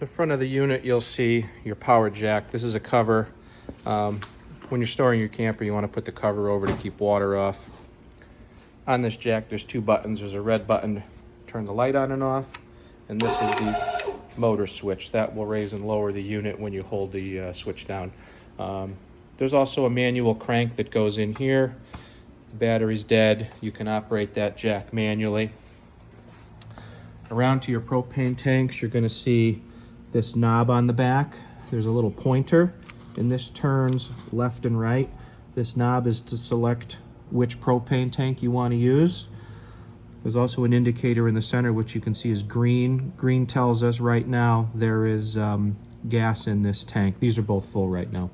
The front of the unit, you'll see your power jack. This is a cover. When you're storing your camper, you want to put the cover over to keep water off. On this jack, there's two buttons. There's a red button to turn the light on and off, and this is the motor switch. That will raise and lower the unit when you hold the switch down. There's also a manual crank that goes in here. The battery's dead. You can operate that jack manually. Around to your propane tanks, you're going to see this knob on the back. There's a little pointer, and this turns left and right. This knob is to select which propane tank you want to use. There's also an indicator in the center, which you can see is green. Green tells us right now there is gas in this tank. These are both full right now.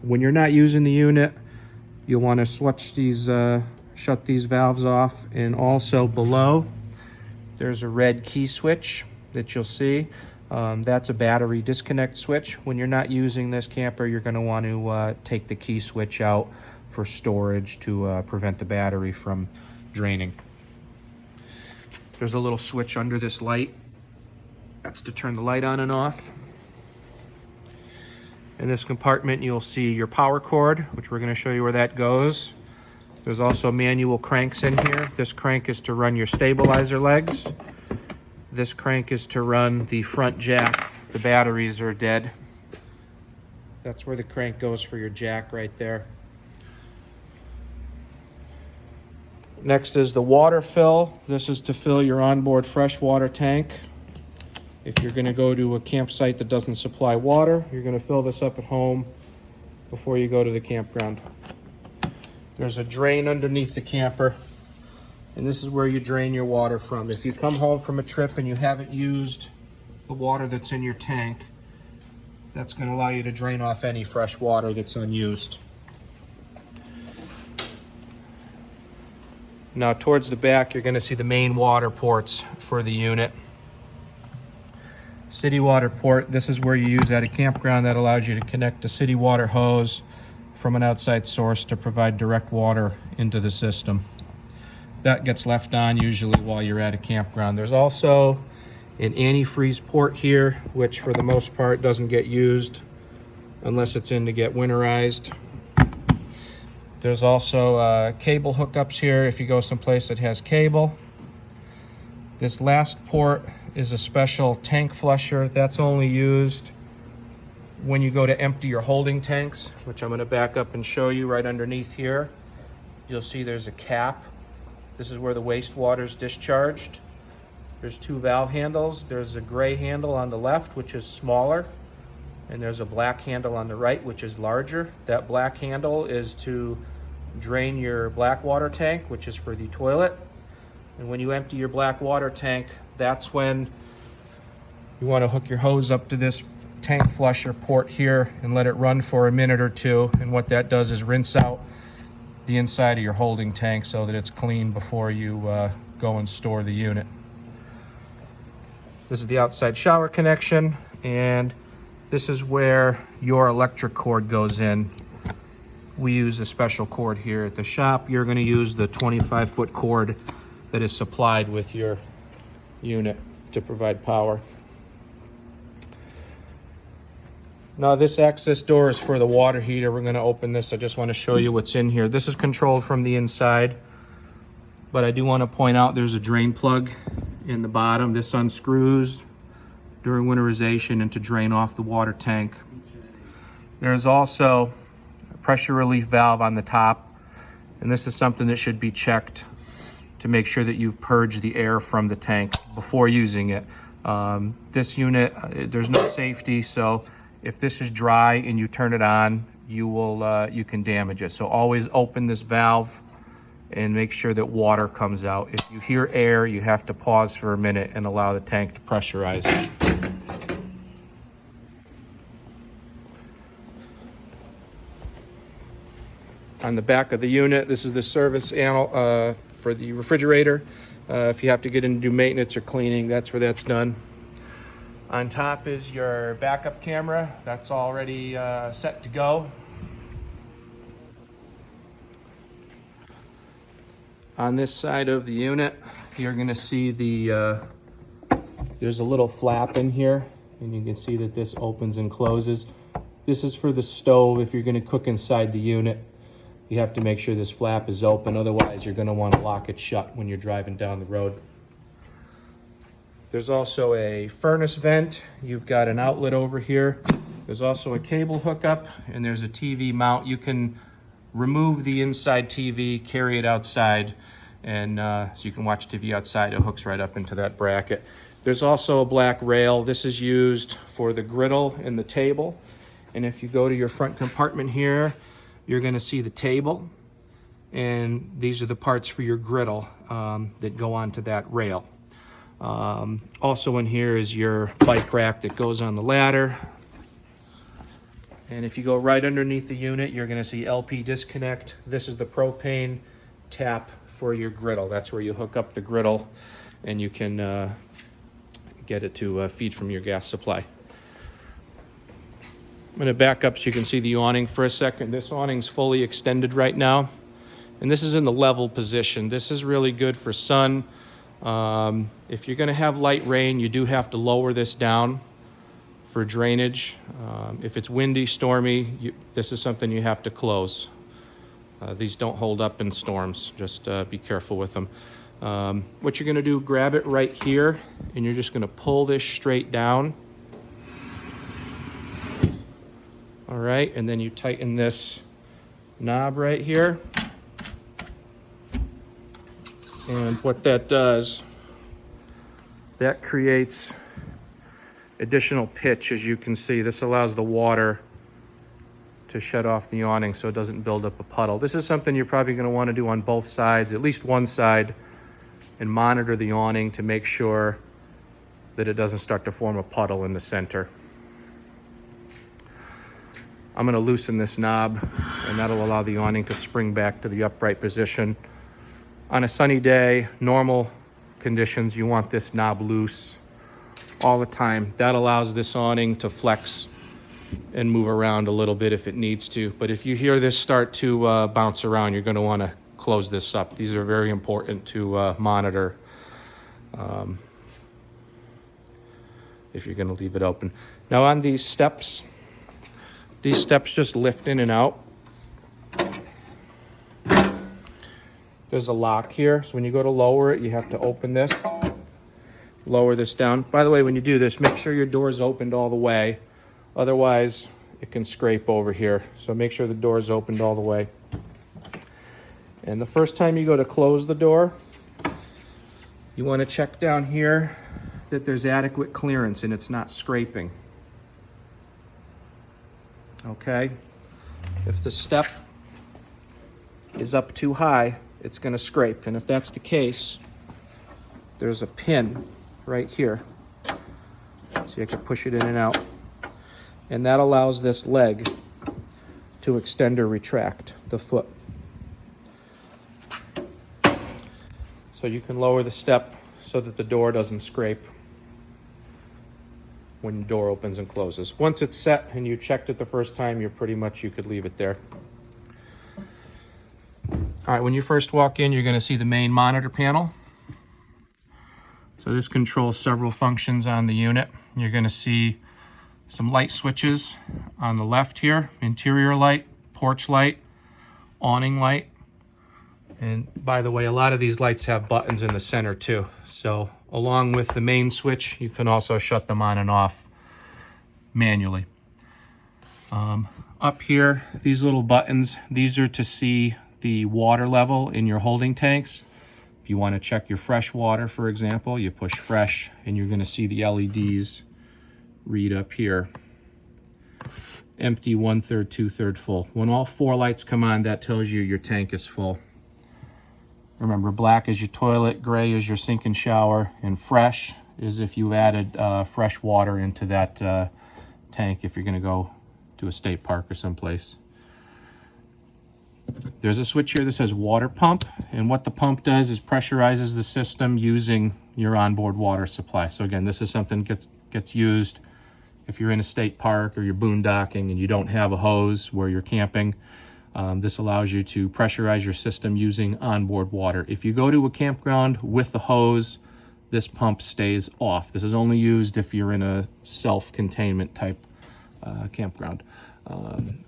When you're not using the unit, you'll want to switch these, shut these valves off, and also below there's a red key switch that you'll see. That's a battery disconnect switch. When you're not using this camper, you're going to want to take the key switch out for storage to prevent the battery from draining. There's a little switch under this light. That's to turn the light on and off. In this compartment, you'll see your power cord, which we're going to show you where that goes. There's also manual cranks in here. This crank is to run your stabilizer legs. This crank is to run the front jack. The batteries are dead. That's where the crank goes for your jack right there. Next is the water fill. This is to fill your onboard freshwater tank. If you're going to go to a campsite that doesn't supply water, you're going to fill this up at home before you go to the campground. There's a drain underneath the camper, and this is where you drain your water from. If you come home from a trip and you haven't used the water that's in your tank, that's going to allow you to drain off any fresh water that's unused. Now towards the back, you're going to see the main water ports for the unit. City water port, this is where you use at a campground. That allows you to connect a city water hose from an outside source to provide direct water into the system. That gets left on usually while you're at a campground. There's also an antifreeze port here, which for the most part doesn't get used unless it's in to get winterized. There's also cable hookups here if you go someplace that has cable. This last port is a special tank flusher. That's only used when you go to empty your holding tanks, which I'm going to back up and show you. Right underneath here, you'll see there's a cap. This is where the wastewater is discharged. There's two valve handles. There's a gray handle on the left, which is smaller, and there's a black handle on the right, which is larger. That black handle is to drain your black water tank, which is for the toilet. And when you empty your black water tank, that's when you want to hook your hose up to this tank flusher port here and let it run for a minute or two. And what that does is rinse out the inside of your holding tank so that it's clean before you go and store the unit. This is the outside shower connection, and this is where your electric cord goes in. We use a special cord here at the shop. You're going to use the 25-foot cord that is supplied with your unit to provide power. Now this access door is for the water heater. We're going to open this. I just want to show you what's in here. This is controlled from the inside, but I do want to point out there's a drain plug in the bottom. This unscrews during winterization and to drain off the water tank. There's also a pressure relief valve on the top, and this is something that should be checked to make sure that you've purged the air from the tank before using it. This unit, there's no safety, so if this is dry and you turn it on, you can damage it. So always open this valve and make sure that water comes out. If you hear air, you have to pause for a minute and allow the tank to pressurize. On the back of the unit, this is the service panel for the refrigerator. If you have to get in to do maintenance or cleaning, that's where that's done. On top is your backup camera. That's already set to go. On this side of the unit, you're going to see the There's a little flap in here, and you can see that this opens and closes. This is for the stove. If you're going to cook inside the unit, you have to make sure this flap is open. Otherwise, you're going to want to lock it shut when you're driving down the road. There's also a furnace vent. You've got an outlet over here. There's also a cable hookup, and there's a TV mount. You can remove the inside TV, carry it outside, and so you can watch TV outside. It hooks right up into that bracket. There's also a black rail. This is used for the griddle and the table. And if you go to your front compartment here, you're going to see the table. And these are the parts for your griddle that go onto that rail. Also in here is your bike rack that goes on the ladder. And if you go right underneath the unit, you're going to see LP disconnect. This is the propane tap for your griddle. That's where you hook up the griddle and you can get it to feed from your gas supply. I'm going to back up so you can see the awning for a second. This awning's fully extended right now, and this is in the level position. This is really good for sun. If you're going to have light rain, you do have to lower this down for drainage. If it's windy, stormy, this is something you have to close. These don't hold up in storms. Just be careful with them. What you're going to do, grab it right here, and you're just going to pull this straight down. All right, and then you tighten this knob right here. And what that does, that creates additional pitch. As you can see, this allows the water to shut off the awning so it doesn't build up a puddle. This is something you're probably going to want to do on both sides, at least one side, and monitor the awning to make sure that it doesn't start to form a puddle in the center. I'm going to loosen this knob, and that'll allow the awning to spring back to the upright position. On a sunny day, normal conditions, you want this knob loose all the time. That allows this awning to flex and move around a little bit if it needs to. But if you hear this start to bounce around, you're going to want to close this up. These are very important to monitor if you're going to leave it open. Now on these steps just lift in and out. There's a lock here, so when you go to lower it, you have to open this, lower this down. By the way, when you do this, make sure your door's opened all the way. Otherwise, it can scrape over here. So make sure the door is opened all the way. And the first time you go to close the door, you want to check down here that there's adequate clearance and it's not scraping. Okay? If the step is up too high, it's going to scrape. And if that's the case, there's a pin right here. So you can push it in and out. And that allows this leg to extend or retract the foot. So you can lower the step so that the door doesn't scrape when the door opens and closes. Once it's set and you checked it the first time, you could leave it there. All right, when you first walk in, you're going to see the main monitor panel. So this controls several functions on the unit. You're going to see some light switches on the left here, interior light, porch light, awning light. And by the way, a lot of these lights have buttons in the center too. So along with the main switch, you can also shut them on and off manually. Up here, these little buttons, these are to see the water level in your holding tanks. If you want to check your fresh water, for example, you push fresh and you're going to see the LEDs read up here. Empty, 1/3, 2/3 full. When all four lights come on, that tells you your tank is full. Remember, black is your toilet, gray is your sink and shower, and fresh is if you added fresh water into that tank if you're going to go to a state park or someplace. There's a switch here that says water pump, and what the pump does is pressurizes the system using your onboard water supply. So again, this is something that gets used if you're in a state park or you're boondocking and you don't have a hose where you're camping. This allows you to pressurize your system using onboard water. If you go to a campground with the hose, this pump stays off. This is only used if you're in a self-containment type campground.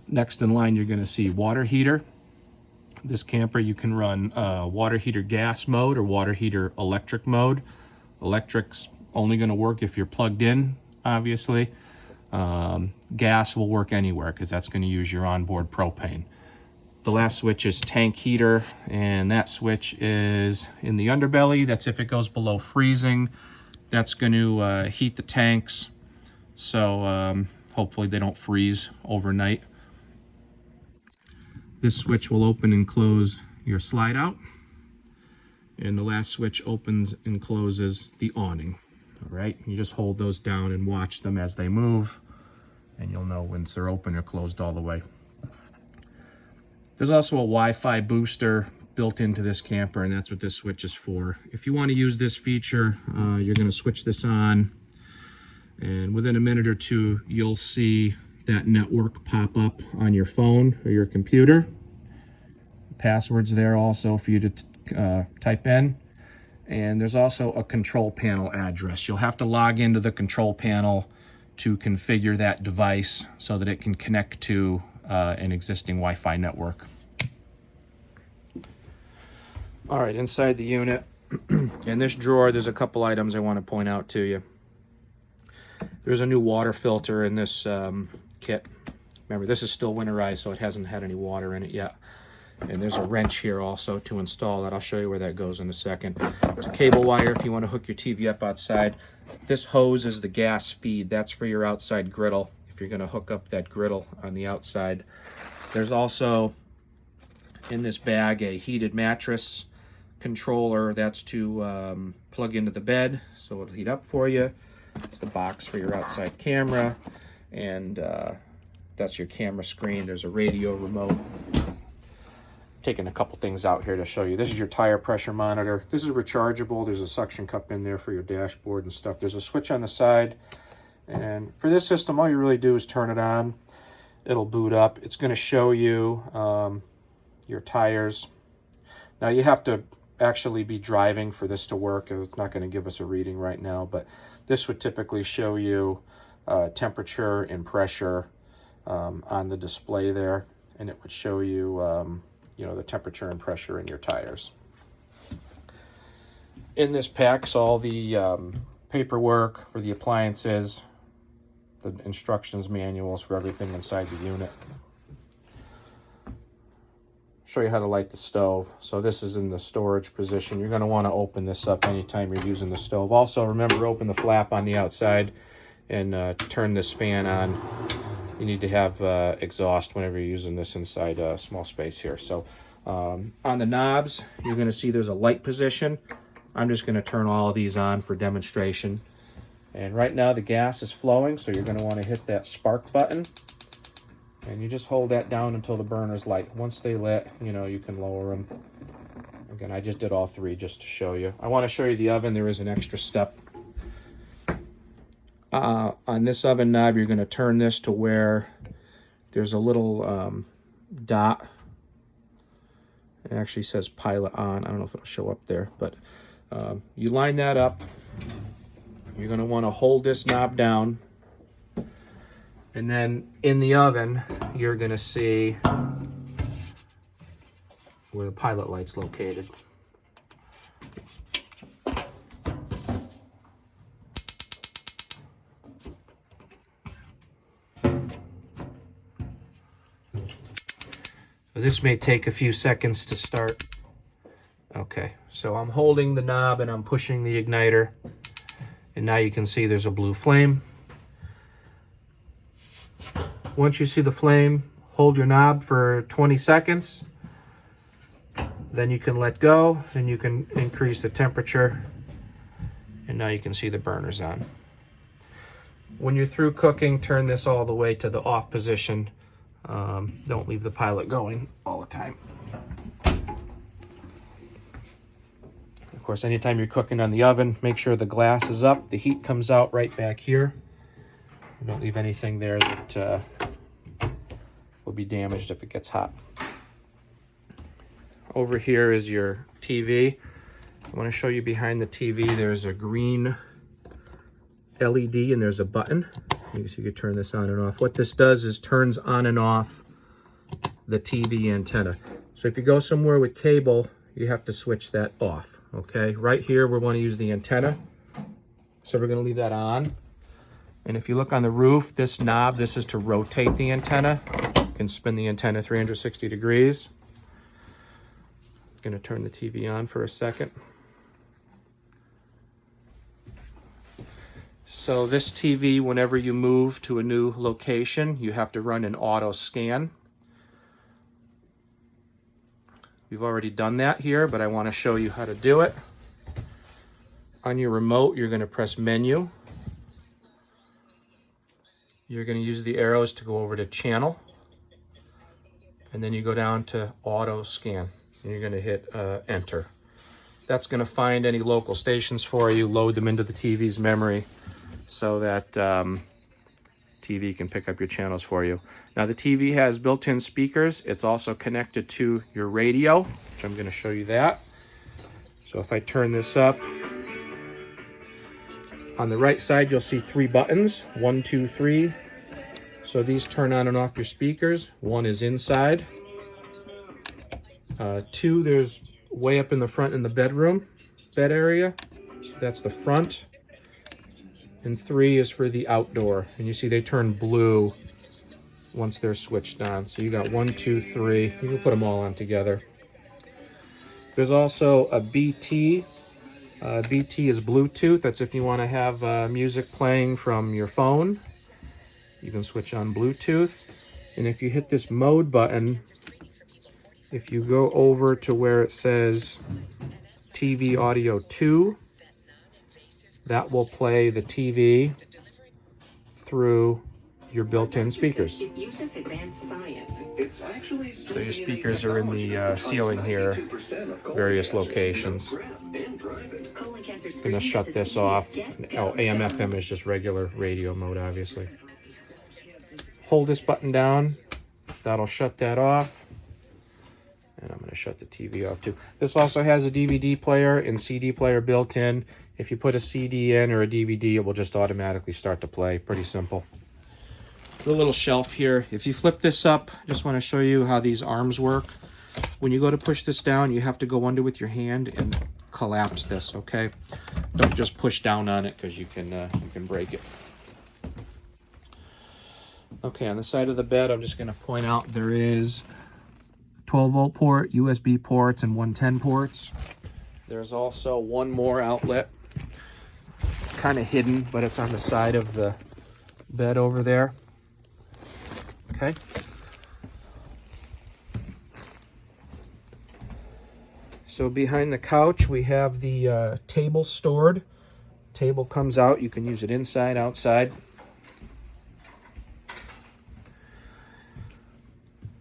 Next in line, you're going to see water heater. This camper, you can run water heater gas mode or water heater electric mode. Electric's only going to work if you're plugged in, obviously. Gas will work anywhere because that's going to use your onboard propane. The last switch is tank heater, and that switch is in the underbelly. That's if it goes below freezing. That's going to heat the tanks, so hopefully they don't freeze overnight. This switch will open and close your slide out, and the last switch opens and closes the awning. All right, you just hold those down and watch them as they move, and you'll know when they're open or closed all the way. There's also a Wi-Fi booster built into this camper, and that's what this switch is for. If you want to use this feature, you're going to switch this on, and within a minute or two, you'll see that network pop up on your phone or your computer. Passwords there also for you to type in. And there's also a control panel address. You'll have to log into the control panel to configure that device so that it can connect to an existing Wi-Fi network. All right, inside the unit, in this drawer, there's a couple items I want to point out to you. There's a new water filter in this kit. Remember, this is still winterized, so it hasn't had any water in it yet. And there's a wrench here also to install that. I'll show you where that goes in a second. It's a cable wire if you want to hook your TV up outside. This hose is the gas feed. That's for your outside griddle, if you're going to hook up that griddle on the outside. There's also in this bag a heated mattress controller. That's to plug into the bed, so it'll heat up for you. It's the box for your outside camera, and that's your camera screen. There's a radio remote. Taking a couple things out here to show you. This is your tire pressure monitor. This is rechargeable. There's a suction cup in there for your dashboard and stuff. There's a switch on the side, and for this system, all you really do is turn it on. It'll boot up. It's going to show you your tires. Now you have to actually be driving for this to work. It's not going to give us a reading right now, but this would typically show you temperature and pressure on the display there, and it would show you you know, the temperature and pressure in your tires. In this pack's all the paperwork for the appliances, the instructions manuals for everything inside the unit. Show you how to light the stove. So this is in the storage position. You're going to want to open this up anytime you're using the stove. Also, remember, open the flap on the outside and turn this fan on. You need to have exhaust whenever you're using this inside a small space here. So on the knobs, you're going to see there's a light position. I'm just going to turn all of these on for demonstration. And right now the gas is flowing, so you're going to want to hit that spark button. And you just hold that down until the burner's light. Once they lit, you know, you can lower them. Again, I just did all three just to show you. I want to show you the oven. There is an extra step. On this oven knob, you're going to turn this to where there's a little dot. It actually says pilot on. I don't know if it'll show up there, but you line that up. You're going to want to hold this knob down. And then in the oven, you're going to see where the pilot light's located. This may take a few seconds to start. Okay, so I'm holding the knob and I'm pushing the igniter, and now you can see there's a blue flame. Once you see the flame, hold your knob for 20 seconds. Then you can let go and you can increase the temperature, and now you can see the burners on. When you're through cooking, turn this all the way to the off position. Don't leave the pilot going all the time. Of course, anytime you're cooking on the oven, make sure the glass is up. The heat comes out right back here. Don't leave anything there that will be damaged if it gets hot. Over here is your TV. I want to show you behind the TV. There's a green LED and there's a button. You can turn this on and off. What this does is turns on and off the TV antenna. So if you go somewhere with cable, you have to switch that off, okay? Right here, we want to use the antenna. So we're going to leave that on. And if you look on the roof, this knob, this is to rotate the antenna. You can spin the antenna 360 degrees. I'm going to turn the TV on for a second. So this TV, whenever you move to a new location, you have to run an auto scan. We've already done that here, but I want to show you how to do it. On your remote, you're going to press menu. You're going to use the arrows to go over to channel. And then you go down to auto scan. And you're going to hit enter. That's going to find any local stations for you, load them into the TV's memory so that TV can pick up your channels for you. Now the TV has built-in speakers. It's also connected to your radio, which I'm going to show you that. So if I turn this up, on the right side you'll see 3 buttons, 1, 2, 3. So these turn on and off your speakers. 1 is inside. 2, there's way up in the front in the bedroom, bed area. So that's the front. And 3 is for the outdoor. And you see they turn blue once they're switched on. So you got 1, 2, 3. You can put them all on together. There's also a BT. BT is Bluetooth. That's if you want to have music playing from your phone. You can switch on Bluetooth. And if you hit this mode button, if you go over to where it says TV Audio 2, that will play the TV through your built-in speakers. So your speakers are in the ceiling here, various locations. I'm going to shut this off. Oh, AM, FM is just regular radio mode, obviously. Hold this button down. That'll shut that off. And I'm going to shut the TV off too. This also has a DVD player and CD player built in. If you put a CD in or a DVD, it will just automatically start to play. Pretty simple. The little shelf here. If you flip this up, I just want to show you how these arms work. When you go to push this down, you have to go under with your hand and collapse this, okay? Don't just push down on it because you can break it. Okay, on the side of the bed, I'm just going to point out there is 12-volt port, USB ports, and 110 ports. There's also one more outlet, kind of hidden, but it's on the side of the bed over there. Okay. So behind the couch, we have the table stored. Table comes out. You can use it inside, outside.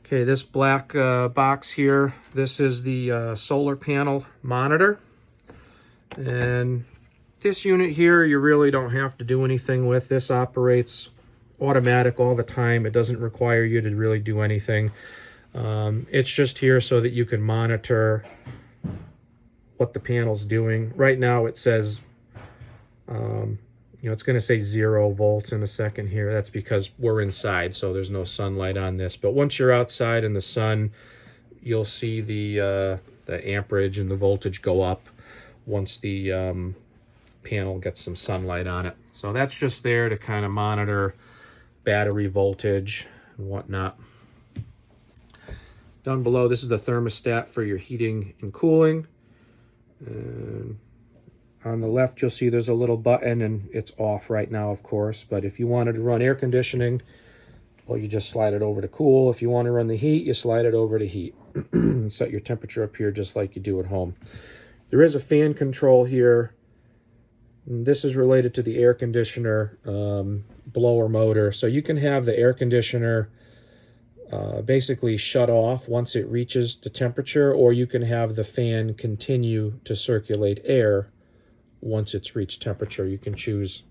Okay, this black box here, this is the solar panel monitor. And this unit here, you really don't have to do anything with. This operates automatic all the time. It doesn't require you to really do anything. It's just here so that you can monitor what the panel's doing. Right now it says, it's going to say 0 volts in a second here. That's because we're inside, so there's no sunlight on this. But once you're outside in the sun, you'll see the amperage and the voltage go up once the panel gets some sunlight on it. So that's just there to kind of monitor battery voltage and whatnot. Down below, this is the thermostat for your heating and cooling. And on the left, you'll see there's a little button, and it's off right now, of course. But if you wanted to run air conditioning, well, you just slide it over to cool. If you want to run the heat, you slide it over to heat. Set your temperature up here just like you do at home. There is a fan control here. This is related to the air conditioner blower motor. So you can have the air conditioner basically shut off once it reaches the temperature, or you can have the fan continue to circulate air once it's reached temperature. You can choose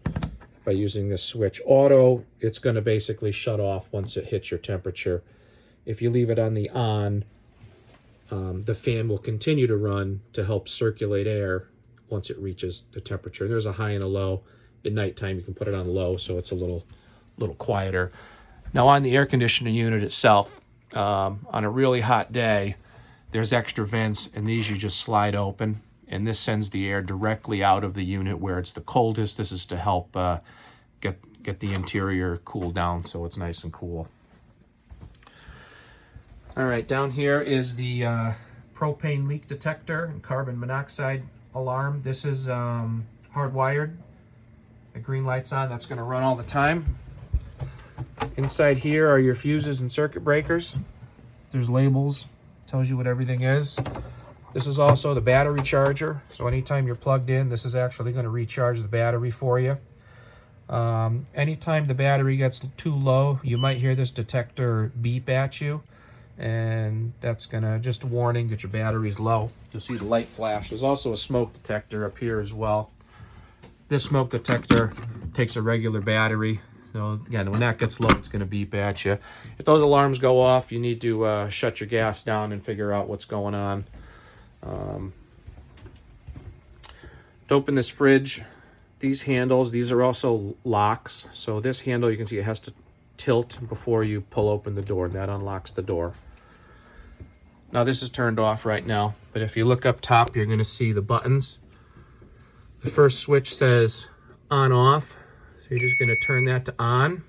by using this switch. Auto, it's going to basically shut off once it hits your temperature. If you leave it on the on, the fan will continue to run to help circulate air once it reaches the temperature. And there's a high and a low. At nighttime, you can put it on low, so it's a little quieter. Now on the air conditioning unit itself, on a really hot day, there's extra vents, and these you just slide open, and this sends the air directly out of the unit where it's the coldest. This is to help get the interior cooled down so it's nice and cool. All right, down here is the propane leak detector and carbon monoxide alarm. This is hardwired. The green light's on. That's going to run all the time. Inside here are your fuses and circuit breakers. There's labels. Tells you what everything is. This is also the battery charger. So anytime you're plugged in, this is actually going to recharge the battery for you. Anytime the battery gets too low, you might hear this detector beep at you. And that's gonna just a warning that your battery's low. You'll see the light flash. There's also a smoke detector up here as well. This smoke detector takes a regular battery. So again, when that gets low, it's gonna beep at you. If those alarms go off, you need to shut your gas down and figure out what's going on. To open this fridge, these handles, these are also locks. So this handle, you can see it has to tilt before you pull open the door, and that unlocks the door. Now this is turned off right now, but if you look up top, you're going to see the buttons. The first switch says on off, so you're just going to turn that to on,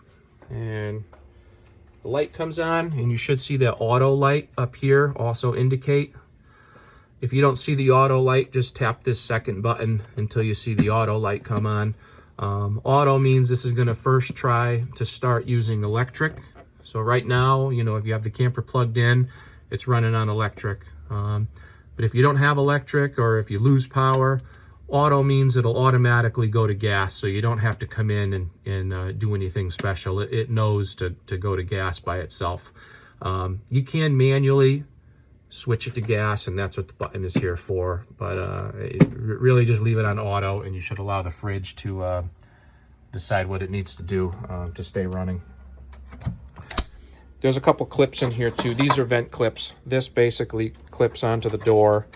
and the light comes on, and you should see that auto light up here also indicate. If you don't see the auto light, just tap this second button until you see the auto light come on. Auto means this is going to first try to start using electric. So right now, you know, if you have the camper plugged in, it's running on electric. But if you don't have electric, or if you lose power, auto means it'll automatically go to gas, so you don't have to come in and do anything special. It knows to go to gas by itself. You can manually switch it to gas, and that's what the button is here for, but really just leave it on auto, and you should allow the fridge to decide what it needs to do to stay running. There's a couple clips in here too. These are vent clips. This basically clips onto the door,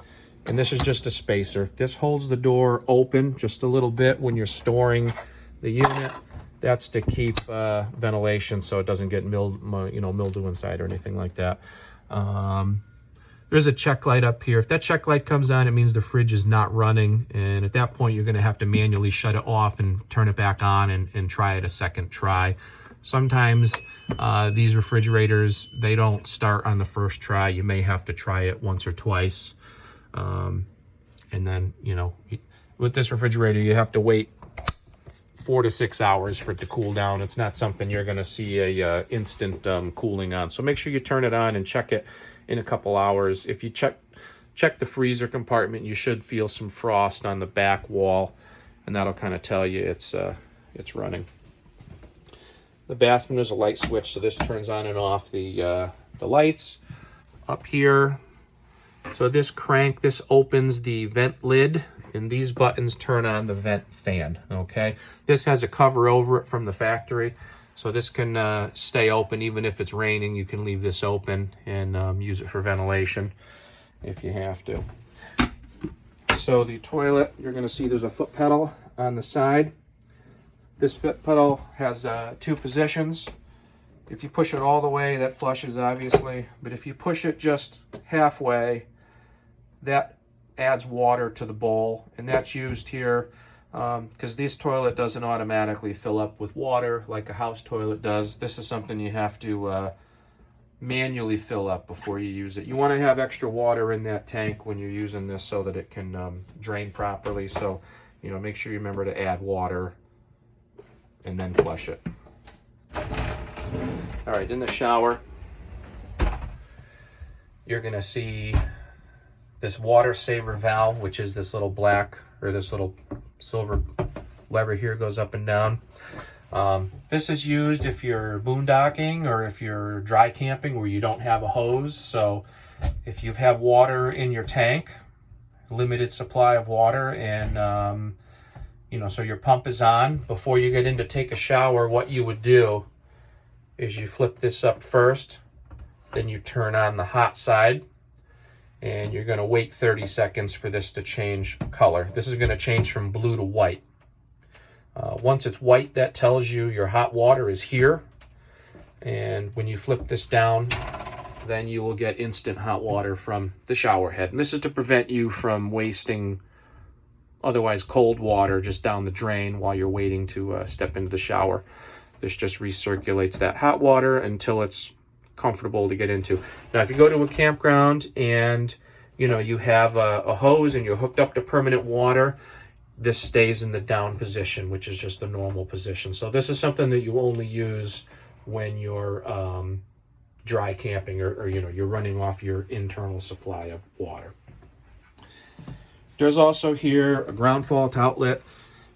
and this is just a spacer. This holds the door open just a little bit when you're storing the unit. That's to keep ventilation so it doesn't get mildew inside or anything like that. There's a check light up here. If that check light comes on, it means the fridge is not running, and at that point you're going to have to manually shut it off and turn it back on and try it a second try. Sometimes these refrigerators, they don't start on the first try. You may have to try it once or twice. And then, you know, with this refrigerator, you have to wait 4 to 6 hours for it to cool down. It's not something you're going to see a instant cooling on. So make sure you turn it on and check it in a couple hours. If you check the freezer compartment, you should feel some frost on the back wall, and that'll kind of tell you it's running. The bathroom, there's a light switch, so this turns on and off the lights. Up here, so this crank, this opens the vent lid, and these buttons turn on the vent fan, okay? This has a cover over it from the factory, so this can stay open even if it's raining. You can leave this open and use it for ventilation if you have to. So the toilet, you're going to see there's a foot pedal on the side. This foot pedal has 2 positions. If you push it all the way, that flushes, obviously. But if you push it just halfway, that adds water to the bowl. And that's used here because this toilet doesn't automatically fill up with water like a house toilet does. This is something you have to manually fill up before you use it. You want to have extra water in that tank when you're using this so that it can drain properly. So, you know, make sure you remember to add water and then flush it. All right, in the shower, you're going to see this water saver valve, which is this little black, or this little silver lever here goes up and down. This is used if you're boondocking or if you're dry camping where you don't have a hose. So if you have water in your tank, limited supply of water, and you know, so your pump is on, before you get in to take a shower, what you would do is you flip this up first, then you turn on the hot side, and you're going to wait 30 seconds for this to change color. This is going to change from blue to white. Once it's white, that tells you your hot water is here. And when you flip this down, then you will get instant hot water from the shower head. And this is to prevent you from wasting otherwise cold water just down the drain while you're waiting to step into the shower. This just recirculates that hot water until it's comfortable to get into. Now, if you go to a campground and you have a hose and you're hooked up to permanent water, this stays in the down position, which is just the normal position. So this is something that you only use when you're dry camping or you're running off your internal supply of water. There's also here a ground fault outlet,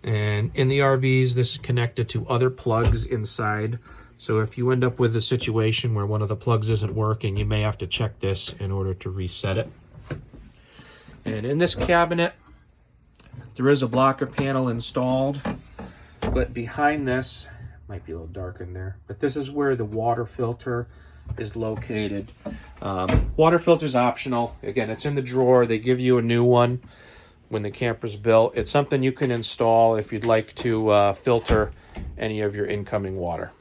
and in the RVs this is connected to other plugs inside. So if you end up with a situation where one of the plugs isn't working, you may have to check this in order to reset it. And in this cabinet there is a blocker panel installed, but behind this, might be a little dark in there, but this is where the water filter is located. Water filter is optional. Again, it's in the drawer. They give you a new one when the camper's built. It's something you can install if you'd like to filter any of your incoming water.